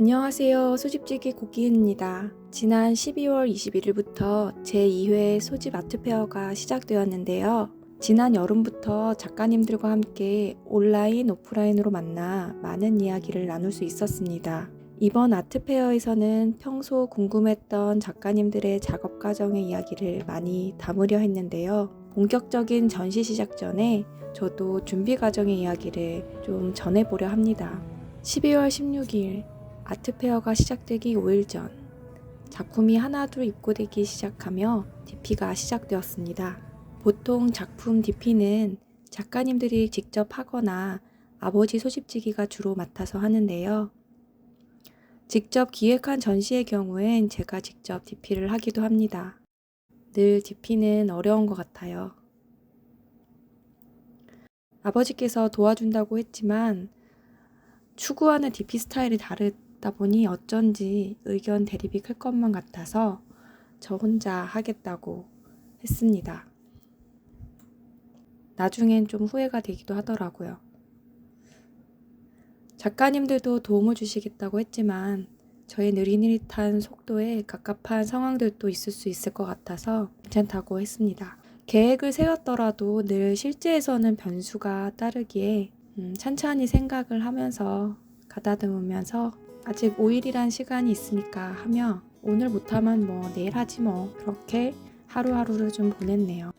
안녕하세요. 소집지기 고기은입니다. 지난 12월 21일부터 제2회 소집 아트페어가 시작되었는데요. 지난 여름부터 작가님들과 함께 온라인, 오프라인으로 만나 많은 이야기를 나눌 수 있었습니다. 이번 아트페어에서는 평소 궁금했던 작가님들의 작업 과정의 이야기를 많이 담으려 했는데요. 본격적인 전시 시작 전에 저도 준비 과정의 이야기를 좀 전해보려 합니다. 12월 16일 아트페어가 시작되기 5일 전 작품이 하나둘 입고되기 시작하며 DP가 시작되었습니다. 보통 작품 DP는 작가님들이 직접 하거나 아버지 소집지기가 주로 맡아서 하는데요. 직접 기획한 전시의 경우엔 제가 직접 DP를 하기도 합니다. 늘 DP는 어려운 것 같아요. 아버지께서 도와준다고 했지만 추구하는 DP 스타일이 다르다 보니 어쩐지 의견 대립이 클 것만 같아서 저 혼자 하겠다고 했습니다. 나중엔 좀 후회가 되기도 하더라고요. 작가님들도 도움을 주시겠다고 했지만 저의 느릿느릿한 속도에 갑갑한 상황들도 있을 수 있을 것 같아서 괜찮다고 했습니다. 계획을 세웠더라도 늘 실제에서는 변수가 따르기에 찬찬히 생각을 하면서 가다듬으면서 아직 5일이란 시간이 있으니까 하며 오늘 못하면 내일 하지 그렇게 하루하루를 좀 보냈네요.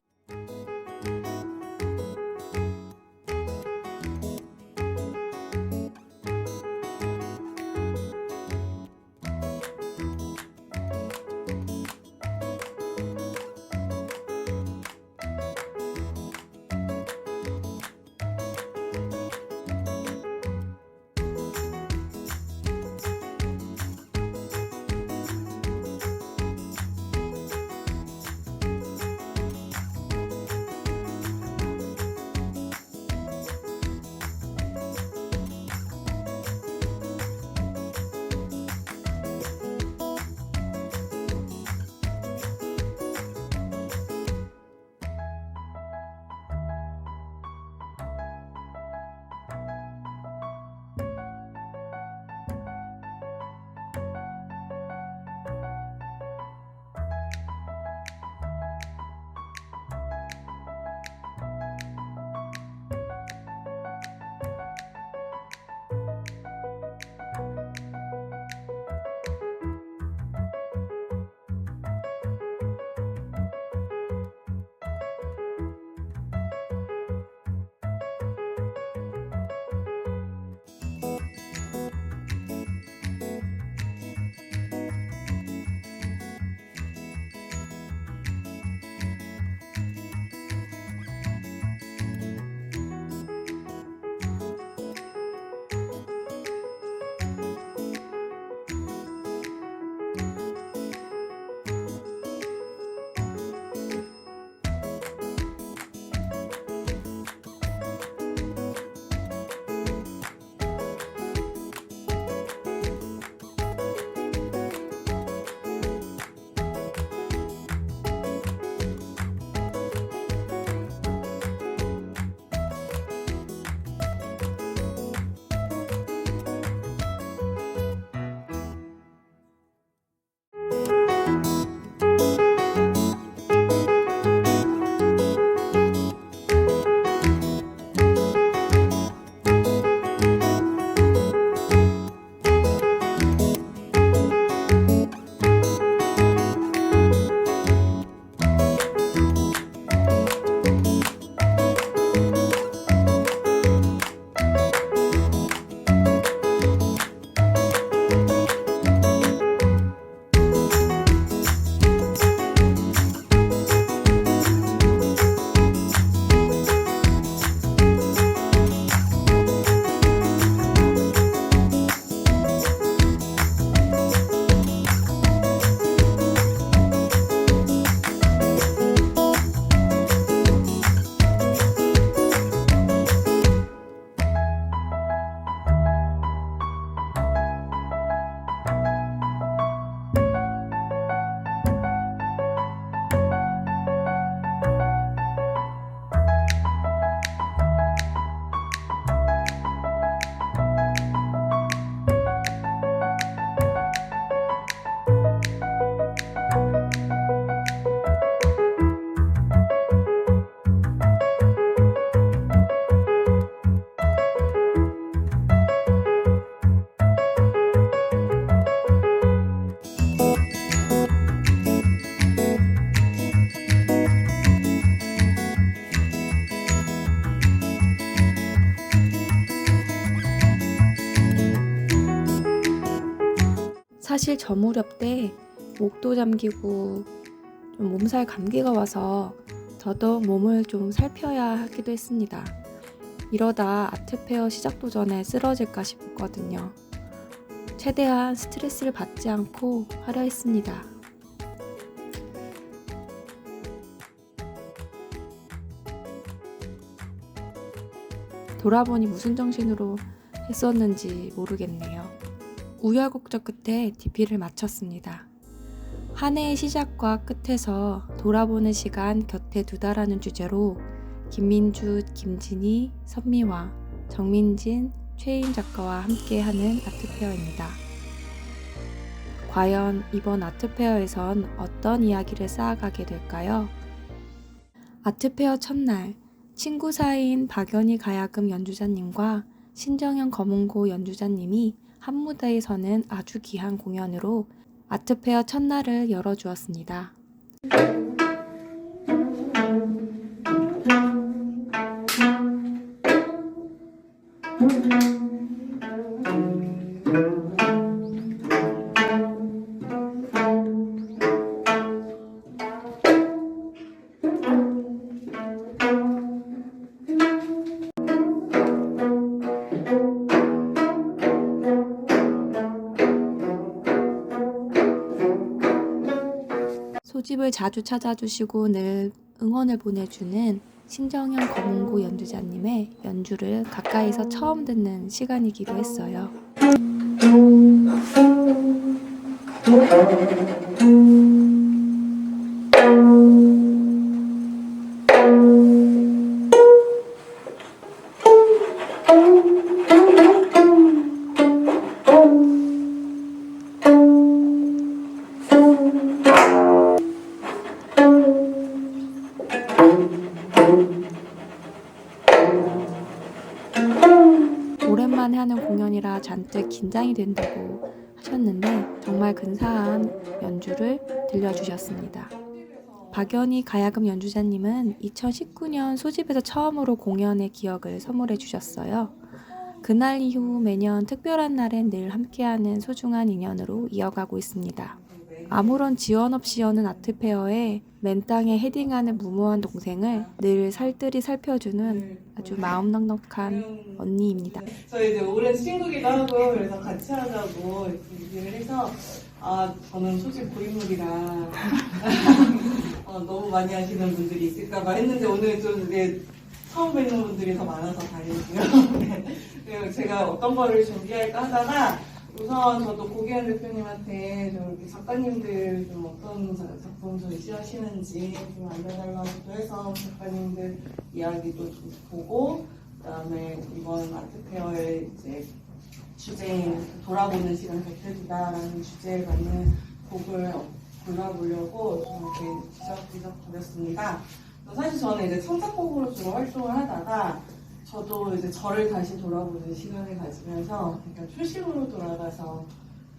사실 저 무렵 때 목도 잠기고 좀 몸살 감기가 와서 더더욱 몸을 좀 살펴야 하기도 했습니다. 이러다 아트페어 시작도 전에 쓰러질까 싶었거든요. 최대한 스트레스를 받지 않고 하려 했습니다. 돌아보니 무슨 정신으로 했었는지 모르겠네요. 우여곡절 끝에 DP를 마쳤습니다. 한 해의 시작과 끝에서 돌아보는 시간 곁에 두다라는 주제로 김민주, 김진희, 선미화, 정민진, 최인 작가와 함께하는 아트페어입니다. 과연 이번 아트페어에선 어떤 이야기를 쌓아가게 될까요? 아트페어 첫날, 친구 사이인 박연희 가야금 연주자님과 신정현 검은고 연주자님이 한 무대에 서는 아주 귀한 공연으로 아트페어 첫날을 열어주었습니다. 소집을 자주 찾아주시고 늘 응원을 보내주는 신정현 검은고 연주자님의 연주를 가까이서 처음 듣는 시간이기도 했어요. 오랜만에 하는 공연이라 잔뜩 긴장이 된다고 하셨는데 정말 근사한 연주를 들려주셨습니다. 박연희 가야금 연주자님은 2019년 소집에서 처음으로 공연의 기억을 선물해 주셨어요. 그날 이후 매년 특별한 날엔 늘 함께하는 소중한 인연으로 이어가고 있습니다. 아무런 지원 없이 여는 아트페어에 맨땅에 헤딩하는 무모한 동생을 늘 살뜰히 살펴주는 아주 마음 넉넉한 언니입니다. 저희 이제 오랜 친구기도 하고 그래서 같이 하자고 이렇게 얘기를 해서 저는 소집 고인물이라 너무 많이 하시는 분들이 있을까봐 했는데 오늘 좀 처음 뵙는 분들이 더 많아서 다행이고요. 네. 제가 어떤 거를 준비할까 하다가 우선 저도 고기현 대표님한테 좀 이렇게 작가님들 좀 어떤 작품 전시하시는지 좀 알려달라고 해서 작가님들 이야기도 좀 보고 그다음에 이번 아트페어의 이제 주제인 돌아보는 시간 곁에 두다라는 주제에 맞는 곡을 골라보려고 좀 이렇게 뒤적뒤적 거렸습니다. 사실 저는 이제 창작곡으로 주로 활동을 하다가 저도 이제 저를 다시 돌아보는 시간을 가지면서 그러니까 초심으로 돌아가서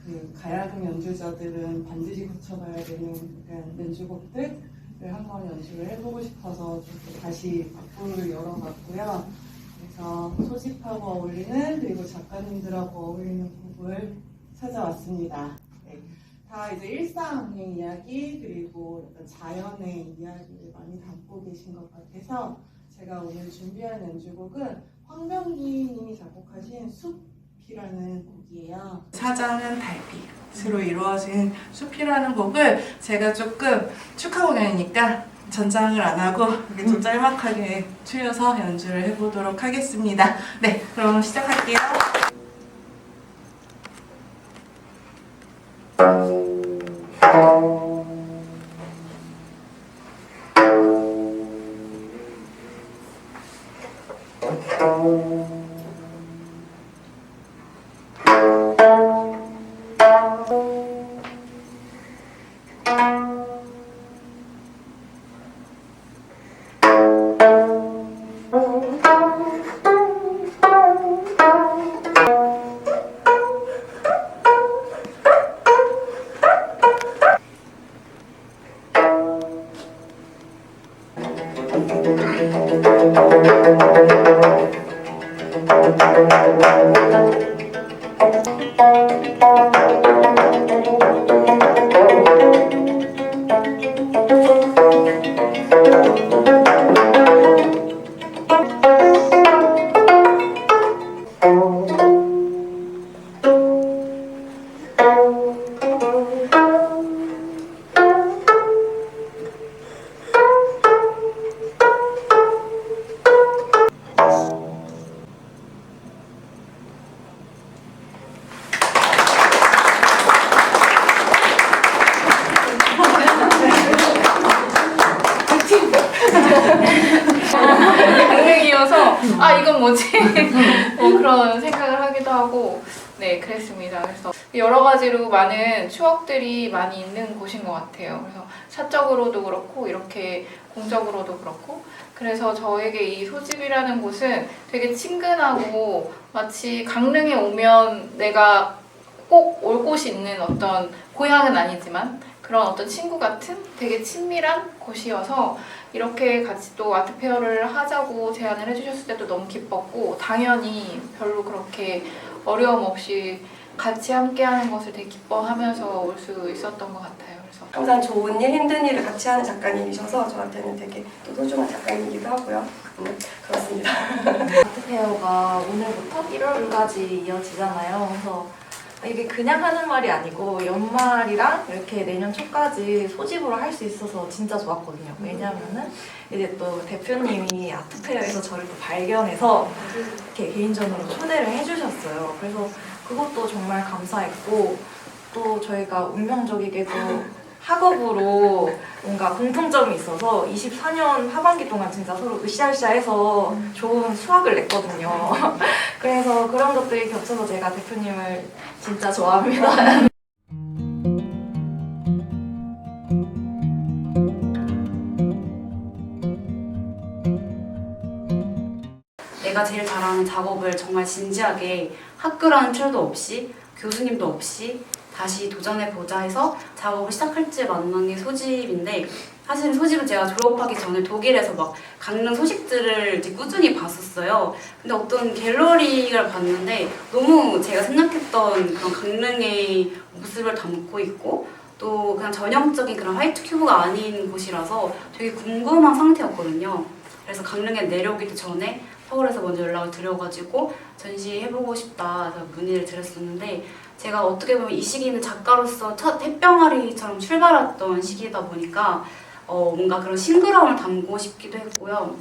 그 가야금 연주자들은 반드시 고쳐봐야 되는 연주곡들을 한번 연주를 해보고 싶어서 좀 다시 악보를 열어봤고요. 그래서 소집하고 어울리는 그리고 작가님들하고 어울리는 곡을 찾아왔습니다. 네. 다 이제 일상의 이야기 그리고 약간 자연의 이야기를 많이 담고 계신 것 같아서 제가 오늘 준비한 연주곡은 황명기 님이 작곡하신 숲이라는 곡이에요. 사자는 달빛으로 이루어진 숲이라는 곡을 제가 조금 축하 공연이니까 전장을 안 하고 이렇게 좀 짤막하게 추려서 연주를 해보도록 하겠습니다. 네, 그럼 시작할게요. 강릉이어서 아 이건 뭐지? 뭐 그런 생각을 하기도 하고 네 그랬습니다. 그래서 여러 가지로 많은 추억들이 많이 있는 곳인 것 같아요. 그래서 사적으로도 그렇고 이렇게 공적으로도 그렇고 그래서 저에게 이 소집이라는 곳은 되게 친근하고 마치 강릉에 오면 내가 꼭 올 곳이 있는 어떤 고향은 아니지만 그런 어떤 친구 같은 되게 친밀한 곳이어서 이렇게 같이 또 아트페어를 하자고 제안을 해주셨을 때도 너무 기뻤고 당연히 별로 그렇게 어려움 없이 같이 함께하는 것을 되게 기뻐하면서 올 수 있었던 것 같아요. 그래서 항상 좋은 일, 힘든 일을 같이 하는 작가님이셔서 저한테는 되게 또 소중한 작가님이기도 하고요. 그렇습니다. 아트페어가 오늘부터 1월까지 이어지잖아요. 그래서 이게 그냥 하는 말이 아니고 연말이랑 이렇게 내년 초까지 소집으로 할 수 있어서 진짜 좋았거든요. 왜냐하면은 이제 또 대표님이 아트페어에서 저를 또 발견해서 이렇게 개인전으로 초대를 해주셨어요. 그래서 그것도 정말 감사했고 또 저희가 운명적이게도 학업으로 뭔가 공통점이 있어서 24년 하반기 동안 진짜 서로 으쌰으쌰해서 좋은 수학을 냈거든요. 그래서 그런 것들이 겹쳐서 제가 대표님을 진짜 좋아합니다. 내가 제일 잘하는 작업을 정말 진지하게 학교라는 틀도 없이 교수님도 없이 다시 도전해보자 해서 작업을 시작할지 만난 게 소집인데 사실 소집은 제가 졸업하기 전에 독일에서 막 강릉 소식들을 이제 꾸준히 봤었어요. 근데 어떤 갤러리를 봤는데 너무 제가 생각했던 그런 강릉의 모습을 담고 있고 또 그냥 전형적인 그런 화이트 큐브가 아닌 곳이라서 되게 궁금한 상태였거든요. 그래서 강릉에 내려오기도 전에 서울에서 먼저 연락을 드려가지고 전시해보고 싶다 해서 문의를 드렸었는데 제가 어떻게 보면 이 시기는 작가로서 첫 햇병아리처럼 출발했던 시기다 보니까 뭔가 그런 싱그러움을 담고 싶기도 했고요.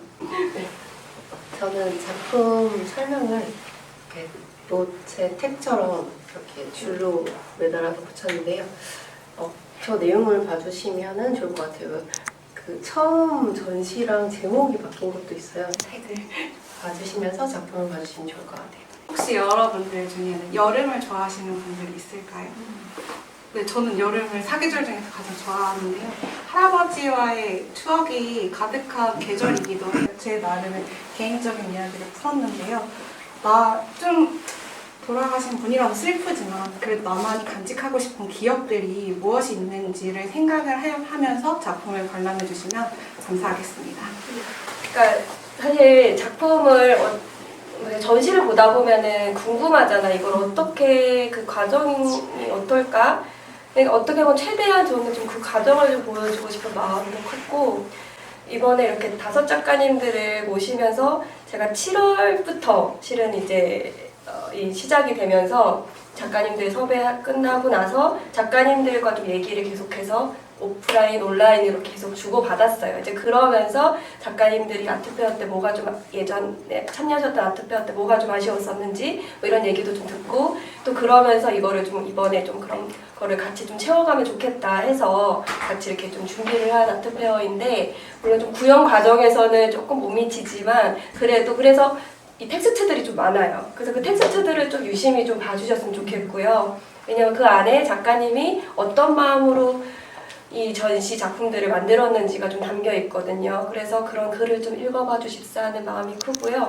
저는 작품 설명을 이렇게 노트에 택처럼 이렇게 줄로 매달아서 붙였는데요. 저 내용을 봐주시면 좋을 것 같아요. 그 처음 전시랑 제목이 바뀐 것도 있어요. 책을 봐주시면서 작품을 봐주시면 좋을 것 같아요. 혹시 여러분들 중에는 여름을 좋아하시는 분들이 있을까요? 네, 저는 여름을 사계절 중에서 가장 좋아하는데요. 할아버지와의 추억이 가득한 계절이기도 해요. 제 나름의 개인적인 이야기를 풀었는데요. 좀 돌아가신 분이라서 슬프지만 그래도 나만이 간직하고 싶은 기억들이 무엇이 있는지를 생각을 하면서 작품을 관람해 주시면 감사하겠습니다. 그러니까 사실 작품을 전시를 보다 보면은 궁금하잖아. 이걸 어떻게 그 과정이 어떨까? 그러니까 어떻게 보면 최대한 저는 좀 그 과정을 좀 보여주고 싶은 마음이 컸고 이번에 이렇게 5 작가님들을 모시면서 제가 7월부터 실은 이제 이 시작이 되면서 작가님들 섭외 끝나고 나서 작가님들과 좀 얘기를 계속해서 오프라인, 온라인으로 계속 주고받았어요. 이제 그러면서 작가님들이 아트페어 때 뭐가 좀 예전에 참여하셨던 아트페어 때 뭐가 좀 아쉬웠었는지 뭐 이런 얘기도 좀 듣고 또 그러면서 이거를 좀 이번에 좀 그런 거를 같이 좀 채워가면 좋겠다 해서 같이 이렇게 좀 준비를 한 아트페어인데 물론 좀 구현 과정에서는 조금 못 미치지만 그래도 그래서 이 텍스트들이 좀 많아요. 그래서 그 텍스트들을 좀 유심히 좀 봐주셨으면 좋겠고요. 왜냐면 그 안에 작가님이 어떤 마음으로 이 전시 작품들을 만들었는지가 좀 담겨 있거든요. 그래서 그런 글을 좀 읽어봐 주십사 하는 마음이 크고요.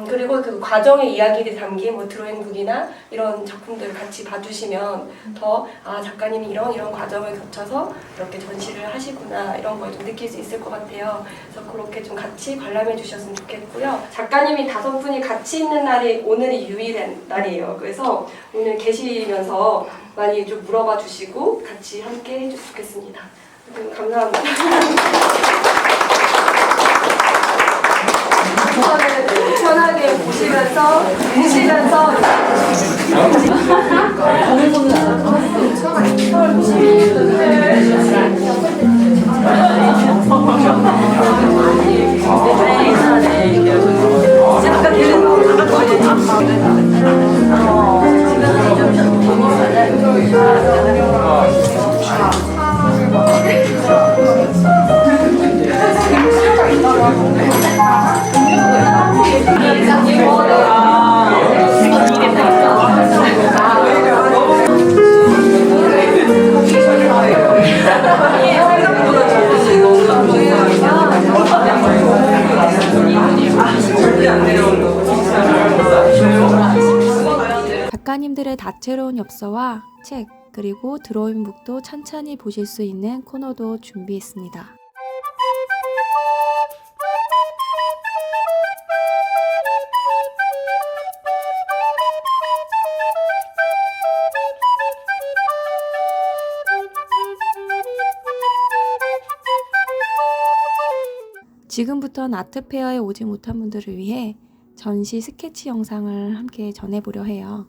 그리고 그 과정의 이야기들이 담긴 뭐 드로잉북이나 이런 작품들을 같이 봐주시면 더 작가님이 이런 과정을 거쳐서 이렇게 전시를 하시구나 이런 걸 좀 느낄 수 있을 것 같아요. 그래서 그렇게 좀 같이 관람해 주셨으면 좋겠고요. 작가님이 5분이 같이 있는 날이 오늘이 유일한 날이에요. 그래서 오늘 계시면서 많이 좀 물어봐 주시고 같이 함께 해주셨으면 좋겠습니다. 감사합니다. 편하게 보시면서 드시면서 작가님들의 다채로운 엽서와 책, 그리고 드로잉북도 찬찬히 보실 수 있는 코너도 준비했습니다. 지금부터는 아트페어에 오지 못한 분들을 위해 전시 스케치 영상을 함께 전해보려 해요.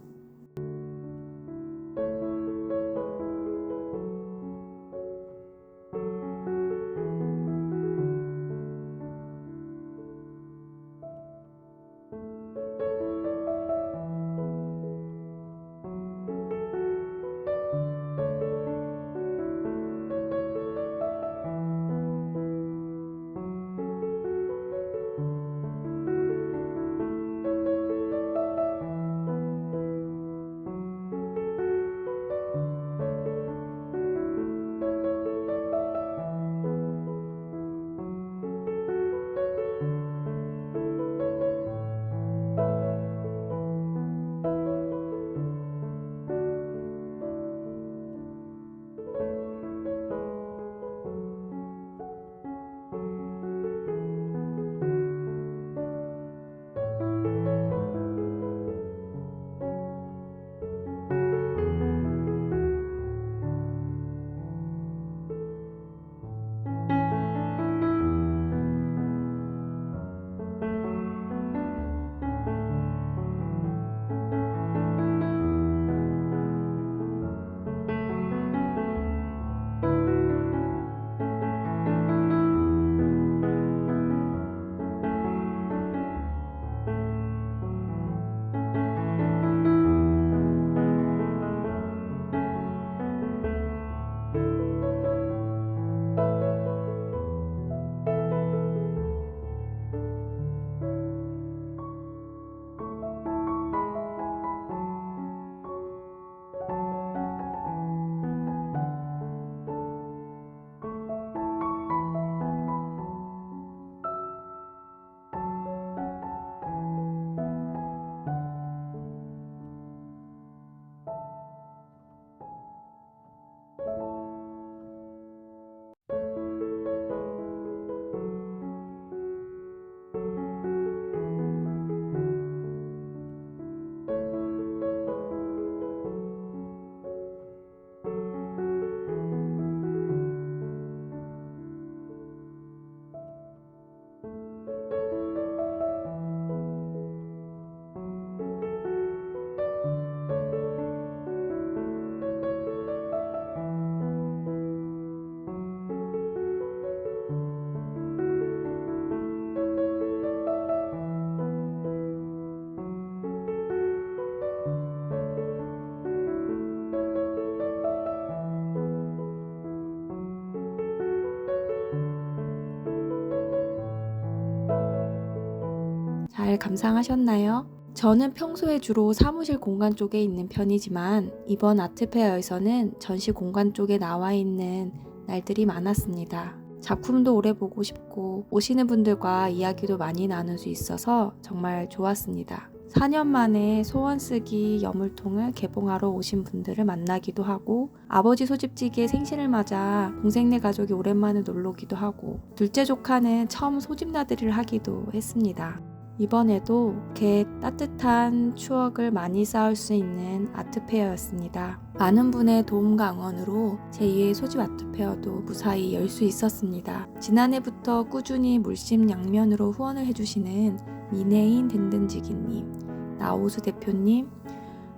잘 감상하셨나요? 저는 평소에 주로 사무실 공간 쪽에 있는 편이지만 이번 아트페어에서는 전시 공간 쪽에 나와 있는 날들이 많았습니다. 작품도 오래 보고 싶고 오시는 분들과 이야기도 많이 나눌 수 있어서 정말 좋았습니다. 4년 만에 소원 쓰기 여물통을 개봉하러 오신 분들을 만나기도 하고 아버지 소집지기의 생신을 맞아 동생네 가족이 오랜만에 놀러 오기도 하고 둘째 조카는 처음 소집 나들이를 하기도 했습니다. 이번에도 이렇게 따뜻한 추억을 많이 쌓을 수 있는 아트페어였습니다. 많은 분의 도움과 응원으로 제2회 소집 아트페어도 무사히 열 수 있었습니다. 지난해부터 꾸준히 물심양면으로 후원을 해주시는 미네인 든든지기님, 나오수 대표님,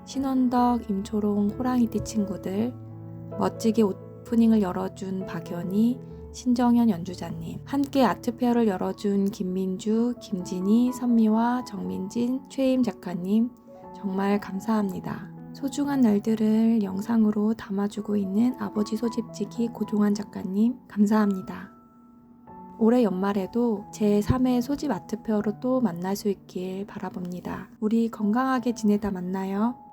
신원덕, 임초롱, 호랑이띠 친구들, 멋지게 오프닝을 열어준 박연희, 신정현 연주자님, 함께 아트페어를 열어준 김민주, 김진희, 선미와 정민진, 최임 작가님 정말 감사합니다. 소중한 날들을 영상으로 담아주고 있는 아버지 소집지기 고종환 작가님 감사합니다. 올해 연말에도 제3회 소집 아트페어로 또 만날 수 있길 바라봅니다. 우리 건강하게 지내다 만나요.